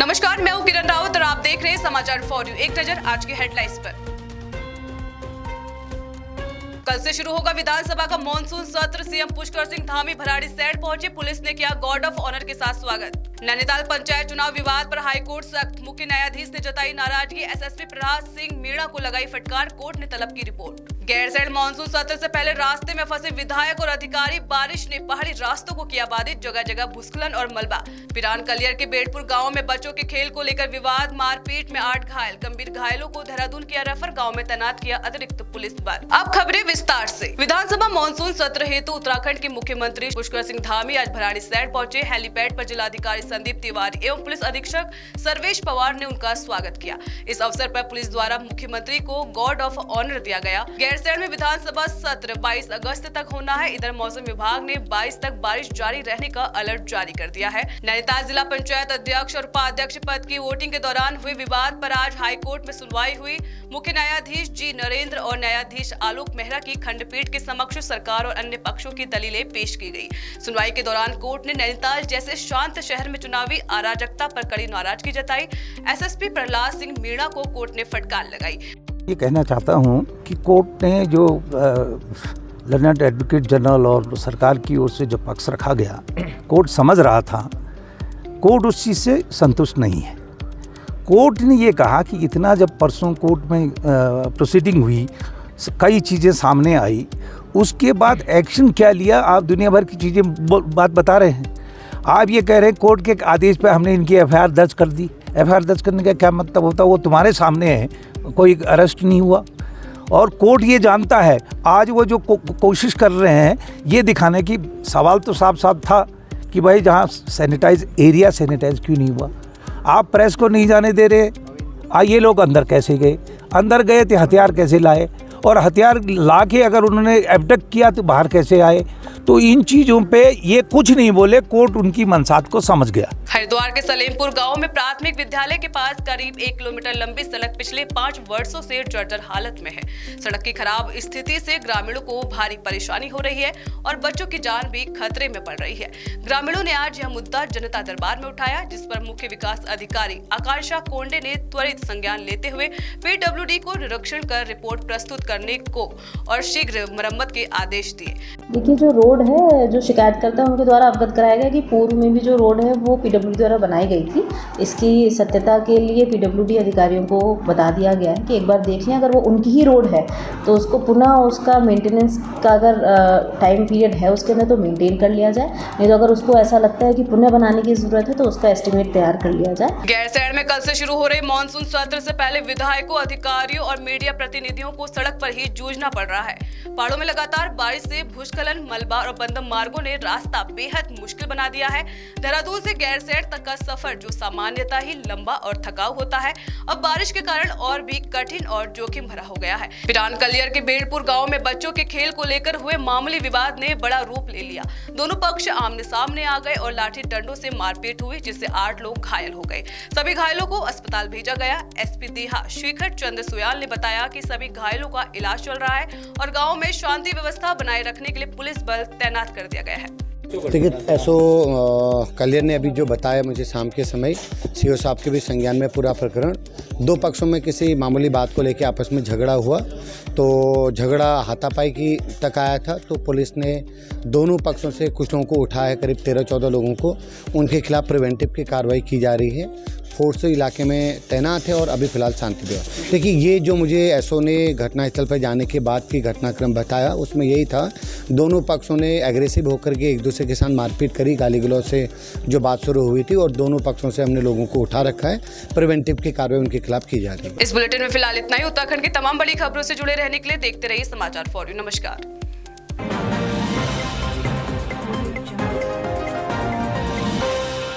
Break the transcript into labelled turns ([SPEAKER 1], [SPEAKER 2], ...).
[SPEAKER 1] नमस्कार, मैं हूं किरण रावत और आप देख रहे हैं समाचार फॉर यू। एक नजर आज की हेडलाइंस पर। कल से शुरू होगा विधानसभा का मॉनसून सत्र। सीएम पुष्कर सिंह धामी भराड़ीसैंण पहुंचे। पुलिस ने किया गार्ड ऑफ ऑनर के साथ स्वागत। नैनीताल पंचायत चुनाव विवाद पर हाईकोर्ट सख्त। मुख्य न्यायाधीश ने जताई नाराजगी। एसएसपी प्रहलाद सिंह मीणा को लगाई फटकार। कोर्ट ने तलब की रिपोर्ट। गैरसैंण मॉनसून सत्र से पहले रास्ते में फंसे विधायक और अधिकारी। बारिश ने पहाड़ी रास्तों को किया बाधित। जगह जगह भूस्खलन और मलबा। पिरान कलियर के बेटपुर गांव में बच्चों के खेल को लेकर विवाद। मारपीट में 8 घायल। गंभीर घायलों को देहरादून किया रेफर। गांव में तैनात किया अतिरिक्त पुलिस बल। अब खबरें विस्तार से। विधानसभा मॉनसून सत्र हेतु उत्तराखंड के मुख्यमंत्री पुष्कर सिंह धामी आज भराड़ीसैंण पहुंचे। हेलीपैड पर जिलाधिकारी संदीप तिवारी एवं पुलिस अधीक्षक सर्वेश पवार ने उनका स्वागत किया। इस अवसर पर पुलिस द्वारा मुख्यमंत्री को गार्ड ऑफ ऑनर दिया गया। गैरसैंण में विधानसभा सत्र 22 अगस्त तक होना है। इधर मौसम विभाग ने 22 तक बारिश जारी रहने का अलर्ट जारी कर दिया है। नैनीताल जिला पंचायत अध्यक्ष और उपाध्यक्ष पद की वोटिंग के दौरान हुए विवाद पर आज हाईकोर्ट में सुनवाई हुई। मुख्य न्यायाधीश जी नरेंद्र और न्यायाधीश आलोक मेहरा की खंडपीठ के समक्ष सरकार और अन्य पक्षों की दलीलें पेश की गई। सुनवाई के दौरान कोर्ट ने नैनीताल जैसे शांत शहर में चुनावी अराजकता पर कड़ी नाराजगी जताई। एसएसपी प्रहलाद सिंह मीणा को कोर्ट ने फटकार लगाई।
[SPEAKER 2] ये कहना चाहता हूँ कि कोर्ट ने जो लर्नेड एडवोकेट जनरल और सरकार की ओर से जो पक्ष रखा गया, कोर्ट समझ रहा था, कोर्ट उस चीज़ से संतुष्ट नहीं है। कोर्ट ने ये कहा कि इतना जब परसों कोर्ट में प्रोसीडिंग हुई, कई चीज़ें सामने आई, उसके बाद एक्शन क्या लिया, आप दुनिया भर की चीज़ें बात बता रहे हैं। आप ये कह रहे हैं कोर्ट के आदेश पे हमने इनकी एफआईआर दर्ज कर दी। एफआईआर दर्ज करने का क्या मतलब होता है? वो तुम्हारे सामने है, कोई अरेस्ट नहीं हुआ। और कोर्ट ये जानता है, आज वो जो कोशिश कर रहे हैं ये दिखाने की, सवाल तो साफ साफ था कि भाई जहाँ सैनिटाइज एरिया सैनिटाइज क्यों नहीं हुआ, आप प्रेस को नहीं जाने दे रहे। ये लोग अंदर कैसे गए? अंदर गए तो हथियार कैसे लाए? और हथियार ला के अगर उन्होंने एबडक्ट किया तो बाहर कैसे आए? तो इन चीज़ों पे ये कुछ नहीं बोले। कोर्ट उनकी मंसात को समझ गया।
[SPEAKER 1] हरिद्वार के सलेमपुर गांव में प्राथमिक विद्यालय के पास करीब 1 किलोमीटर लंबी सड़क पिछले 5 वर्षों से जर्जर हालत में है। सड़क की खराब स्थिति से ग्रामीणों को भारी परेशानी हो रही है और बच्चों की जान भी खतरे में पड़ रही है। ग्रामीणों ने आज यह मुद्दा जनता दरबार में उठाया, जिस पर मुख्य विकास अधिकारी आकांक्षा कोंडे ने त्वरित संज्ञान लेते हुए पीडब्ल्यूडी को निरीक्षण कर रिपोर्ट प्रस्तुत करने को और शीघ्र मरम्मत के आदेश दिए।
[SPEAKER 3] देखिए, जो रोड है, जो शिकायतकर्ता उनके द्वारा अवगत कराया गया कि पूर्व में भी जो रोड है वो पीडब्ल्यूडी द्वारा बनाई गई थी। इसकी सत्यता के लिए पीडब्ल्यूडी अधिकारियों को बता दिया गया है कि एक बार देख लें, अगर वो उनकी ही रोड है तो उसको पुनः उसका मेंटेनेंस का अगर टाइम पीरियड है उसके अंदर तो मेंटेन कर लिया जाए, नहीं तो अगर उसको ऐसा लगता है कि पुनः बनाने की जरूरत है तो उसका एस्टिमेट तैयार कर लिया जाए।
[SPEAKER 1] गैरसैंण में कल से शुरू हो रहे मानसून सत्र से पहले विधायकों, अधिकारियों और मीडिया प्रतिनिधियों को सड़क पर ही जूझना पड़ रहा है। पहाड़ों में लगातार बारिश से भूस्खलन, मलबा और बंदम मार्गों ने रास्ता बेहद मुश्किल बना दिया है। देहरादून से गैरसैंण तक का सफर जो सामान्यतः ही लंबा और थकाऊ होता है, अब बारिश के कारण और भी कठिन और जोखिम भरा हो गया है। पिरान कलियर के बेटपुर गांव में बच्चों के खेल को लेकर हुए मामूली विवाद ने बड़ा रूप ले लिया। दोनों पक्ष आमने सामने आ गए और लाठी डंडों से मारपीट हुई, जिससे 8 लोग घायल हो गए। सभी घायलों को अस्पताल भेजा गया। एसपी देहा शिखर चंद्र सुयाल ने बताया कि सभी घायलों का इलाज चल रहा है और गाँव में शांति व्यवस्था बनाए रखने के लिए पुलिस बल तैनात कर दिया गया है।
[SPEAKER 4] देखिए, एसओ कलियर ने अभी जो बताया मुझे शाम के समय, सीओ साहब के भी संज्ञान में पूरा प्रकरण, 2 पक्षों में किसी मामूली बात को लेकर आपस में झगड़ा हुआ, तो झगड़ा हाथापाई की तक आया था। तो पुलिस ने दोनों पक्षों से कुछ लोगों को उठाया, करीब 13-14 लोगों को, उनके खिलाफ प्रिवेंटिव की कार्रवाई की जा रही है। फोर्स इलाके में तैनात है और अभी फिलहाल शांति व्यवस्था। देखिए, ये जो मुझे एसओ ने घटनास्थल पर जाने के बाद की घटनाक्रम बताया, उसमें यही था, दोनों पक्षों ने एग्रेसिव होकर के एक दूसरे के साथ मारपीट करी, गाली गलौज से जो बात शुरू हुई थी, और दोनों पक्षों से हमने लोगों को उठा रखा है। प्रिवेंटिव की कार्रवाई उनके खिलाफ की जा रही है।
[SPEAKER 1] इस बुलेटिन में फिलहाल इतना ही। उत्तराखंड की तमाम बड़ी खबरों से जुड़े रहने के लिए देखते रहिए समाचार फॉर यू। नमस्कार।